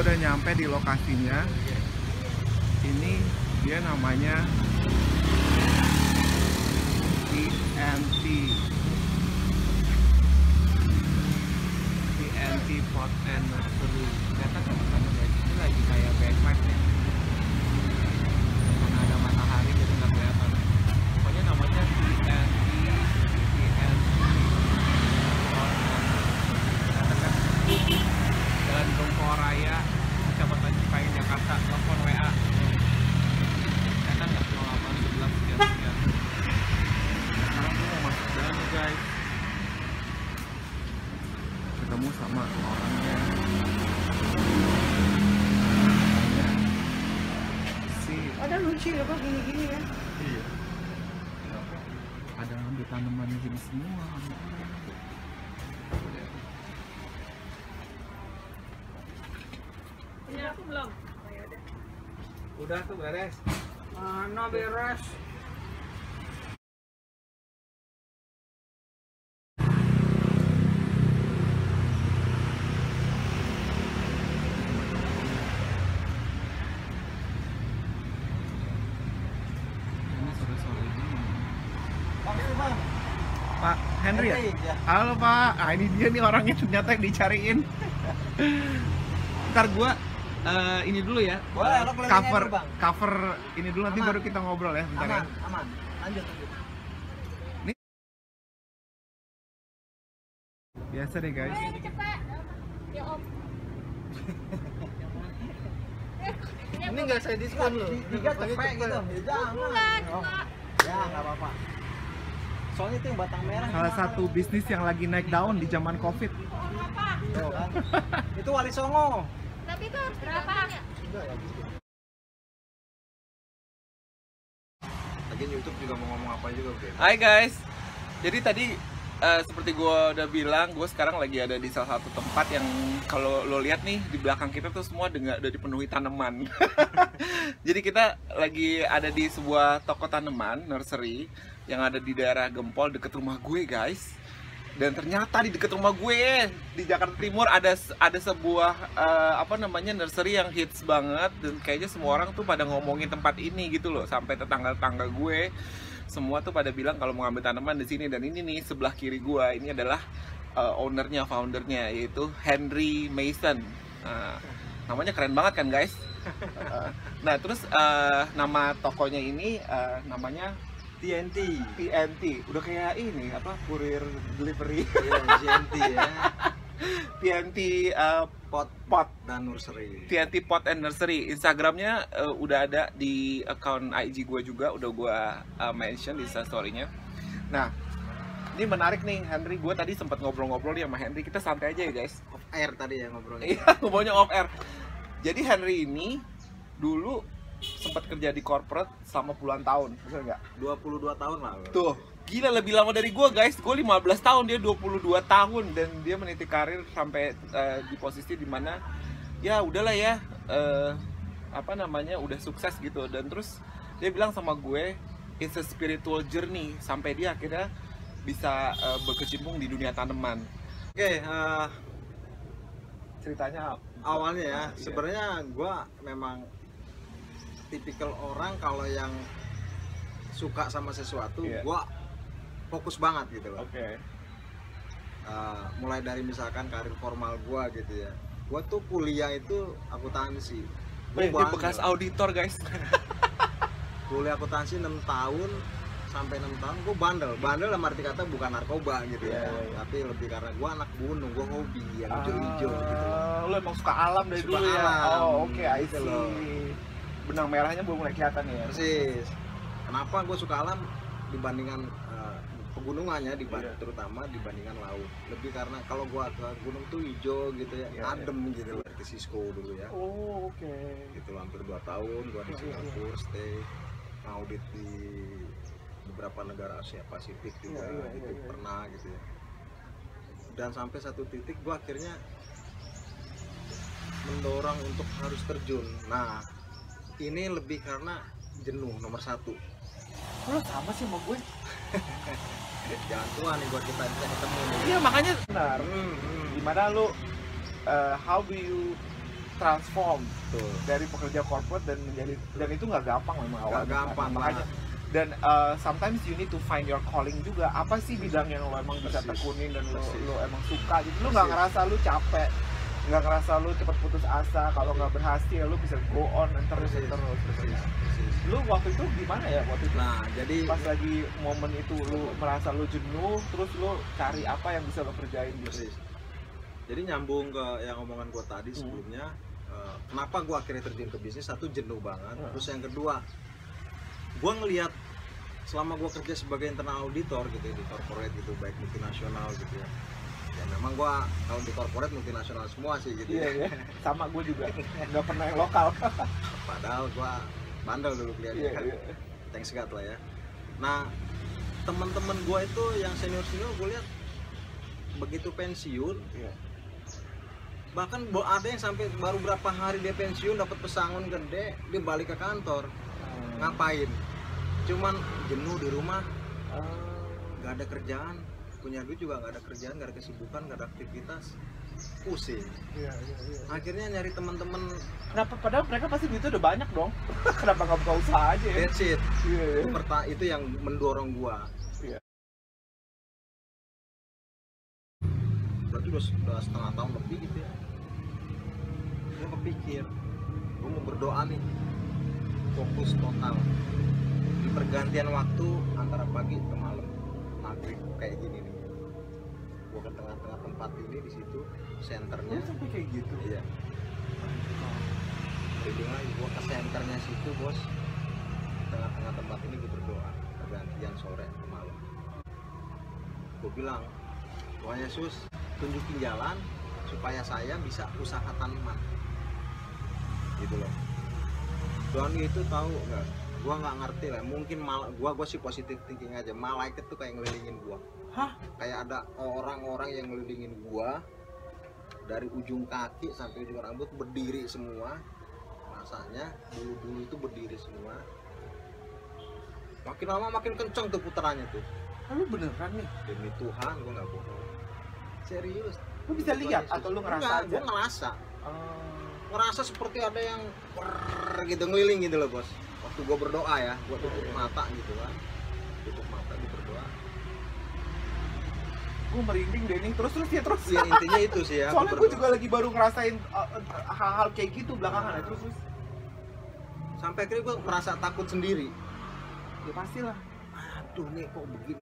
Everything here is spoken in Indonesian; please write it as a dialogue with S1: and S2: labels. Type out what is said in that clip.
S1: gue udah nyampe di lokasinya. Ini dia namanya TNT Pot and Nursery. Ternyata teman-teman guys, ini lagi kayak backpack ya. Karena ada matahari jadi nggak kelihatan. Pokoknya namanya TNT Jalan Gempol Raya, Kecamatan Cipayung, Jakarta. Telepon WA. Ternyata nggak 08 11 sekian. Sekarang gue mau masuk dalam nih guys. Ketemu sama orangnya.
S2: Ada lucu ya kok gini-gini ya.
S1: Iya. Ada ngambil tanaman gini semua.
S2: Ini aku belum. Oh, ya udah.
S1: Udah tuh beres.
S2: Mana beres?
S1: Ini sore-sore gini.
S3: Bang.
S1: Pak Henry ya?
S3: Henry, ya.
S1: Halo Pak. Ah, ini dia nih orangnya ternyata yang dicariin. Ntar gua ini dulu ya.
S3: Boleh, lo kelilingin
S1: cover
S3: dulu, Bang.
S1: cover ini dulu nanti
S3: Aman.
S1: baru kita ngobrol ya bentar ya.
S3: Aman. Lanjut.
S1: Biasa deh guys.
S2: Ya Om.
S3: Ini nggak saya diskon loh. Tiga cepet gitu. Ya jangan. Oh. Ya nggak apa-apa. Soalnya itu yang batang merah.
S1: Salah satu bisnis yang lagi naik daun di zaman Covid.
S3: Tuh kan. Itu Wali Songo.
S2: Tapi itu harus berapa?
S3: Lagi YouTube juga mau ngomong apa juga, Bro.
S1: Hai guys. Jadi tadi seperti gue udah bilang, gue sekarang lagi ada di salah satu tempat yang kalau lo lihat nih di belakang kita tuh semua udah dipenuhi tanaman. Jadi kita lagi ada di sebuah toko tanaman nursery yang ada di daerah Gempol deket rumah gue guys. Dan ternyata di deket rumah gue di Jakarta Timur ada sebuah nursery yang hits banget dan kayaknya semua orang tuh pada ngomongin tempat ini gitu loh, sampai tetangga-tetangga gue semua tuh pada bilang kalau mau ngambil tanaman di sini. Dan ini nih sebelah kiri gua ini adalah foundernya yaitu Henry Mason. Namanya keren banget kan guys. Nah terus nama tokonya ini namanya TNT. Udah kayak ini apa kurir delivery.
S3: Iya, TNT ya.
S1: TNT
S3: Pot dan nursery.
S1: TNT Pot and Nursery. Instagramnya udah ada di account IG gue juga, udah gue mention di story-nya. Nah, ini menarik nih Henry, gue tadi sempat ngobrol-ngobrol nih sama Henry, kita santai aja ya guys.
S3: Off air tadi ya ngobrolnya.
S1: Iya, ngobrolnya off air. Jadi Henry ini dulu sempat kerja di corporate selama puluhan tahun, betul nggak?
S3: 22 tahun lah.
S1: Tuh, gila lebih lama dari gue guys. Gue 15 tahun, dia 22 tahun. Dan dia meniti karir sampai di posisi dimana ya udahlah ya, udah sukses gitu. Dan terus dia bilang sama gue, it's a spiritual journey, sampai dia akhirnya bisa berkecimpung di dunia tanaman.
S3: Oke,
S1: Ceritanya
S3: awalnya ya,
S1: iya.
S3: sebenarnya gue memang tipikal orang kalau yang suka sama sesuatu,
S1: Iya.
S3: gue fokus banget gitu loh.
S1: Oke.
S3: Mulai dari misalkan karir formal gue gitu ya, gue tuh kuliah itu akuntansi.
S1: Dia bekas auditor guys.
S3: Kuliah akuntansi 6 tahun sampai 6 tahun gue bandel dalam arti kata bukan narkoba gitu
S1: Iya,
S3: ya,
S1: iya.
S3: tapi lebih karena gue anak gunung, gue hobi yang hijau-hijau gitu loh.
S1: Lo emang suka alam dari
S3: Suka
S1: dulu ya?
S3: alam.
S1: Oh oke, I
S3: Gitu
S1: see.
S3: loh.
S1: Benang merahnya belum mulai kelihatan ya?
S3: Persis. Kenapa gue suka alam dibandingkan pegunungannya,
S1: Iya.
S3: terutama dibandingkan laut. Lebih karena kalau gue ke gunung tuh hijau gitu ya,
S1: Iya,
S3: adem gitu loh. Ke Cisco dulu ya.
S1: Oh oke.
S3: Gitu hampir 2 tahun gue di Singapura stay, audit di beberapa negara Asia Pasifik juga, gitu pernah gitu ya. Dan sampai satu titik gue akhirnya mendorong untuk harus terjun. Nah, ini lebih karena jenuh nomor 1.
S1: Lo sama sih sama gue?
S3: Jangan tua nih buat kita bisa ketemu nih.
S1: Iya makanya benar. Gimana lo, how do you transform
S3: Tuh.
S1: dari pekerja corporate dan menjadi, dan itu nggak gampang memang awalnya.
S3: gampang
S1: Makanya, dan sometimes you need to find your calling juga. Apa sih bidang yang lo emang bisa
S3: Persis.
S1: tekunin dan lo
S3: Persis.
S1: emang suka gitu. Lo nggak
S3: Persis.
S1: ngerasa lo capek, nggak ngerasa lo cepet putus asa. Kalau nggak berhasil lo bisa go on dan terus dan
S3: Persis.
S1: terus.
S3: Persis. Persis.
S1: Lo waktu itu gimana ya waktu itu?
S3: Nah, jadi
S1: Pas lagi momen itu lo merasa lo jenuh, terus lo cari apa yang bisa lo kerjain gitu.
S3: persis. Jadi nyambung ke yang omongan gue tadi sebelumnya, kenapa gue akhirnya terjun ke bisnis? Satu, jenuh banget. Terus yang kedua, gue ngelihat selama gue kerja sebagai internal auditor gitu ya, di corporate gitu, baik multinasional gitu ya. Ya memang gue kalau di corporate multinasional semua sih gitu
S1: Iya,
S3: ya.
S1: iya. Sama gue juga, nggak pernah yang lokal.
S3: Padahal gue bandel dulu kelihatannya
S1: Iya,
S3: kan.
S1: iya.
S3: Thanks God lah ya. Nah, teman-teman gue itu yang senior-senior gue lihat begitu pensiun,
S1: Iya.
S3: bahkan ada yang sampai baru berapa hari dia pensiun dapat pesangon gede, dia balik ke kantor. Ngapain? Cuman jenuh di rumah, nggak ada kerjaan, punya duit juga nggak ada kerjaan, nggak ada kesibukan, nggak ada aktivitas, pusing.
S1: Iya, iya, iya.
S3: Akhirnya nyari teman-teman.
S1: Kenapa? Padahal mereka pasti duitnya udah banyak dong. Kenapa nggak buka usaha aja ya?
S3: That's it.
S1: Iya, iya.
S3: Itu yang mendorong gua.
S1: Iya.
S3: Berarti udah setengah tahun lebih gitu ya. Gua kepikir, gua mau berdoa nih, fokus total di pergantian waktu antara pagi ke malam, maghrib kayak gini nih. Gua ke tengah-tengah tempat ini, di situ senternya.
S1: Lu sampai kayak gitu.
S3: Iya. Jadi lagi gua ke senternya situ, bos. Tengah-tengah tempat ini gua berdoa pergantian sore ke malam. Gua bilang, Tuhan Yesus, tunjukin jalan supaya saya bisa usaha tanaman. Gitu loh. Tuhan itu tahu nggak? Gua nggak ngerti lah. Mungkin gua sih positif thinking aja. Malaikat tuh kayak ngelilingin gua.
S1: Hah?
S3: Kayak ada orang-orang yang ngelilingin gua dari ujung kaki sampai ujung rambut berdiri semua. Rasanya bulu-bulu itu berdiri semua. Makin lama makin kenceng tuh putarannya tuh.
S1: Lu beneran nih?
S3: Demi Tuhan gua nggak bohong. Serius.
S1: Lu bisa lihat atau lu ngerasa
S3: Enggak,
S1: aja?
S3: gua ngerasa.
S1: Oh.
S3: Ngerasa seperti ada yang gitu ngeliling gitu loh, bos. Waktu gua berdoa ya, gua tutup mata gitu kan. Tutup mata gua berdoa.
S1: Gue merinding deh nih. Terus ya terus.
S3: Ya intinya itu sih ya.
S1: Soalnya
S3: gua
S1: gue
S3: berdoa.
S1: juga lagi baru ngerasain hal-hal kayak gitu belakangan ya. Terus
S3: Sampai akhirnya gua merasa takut sendiri.
S1: ya pastilah.
S3: Aduh nih kok begini.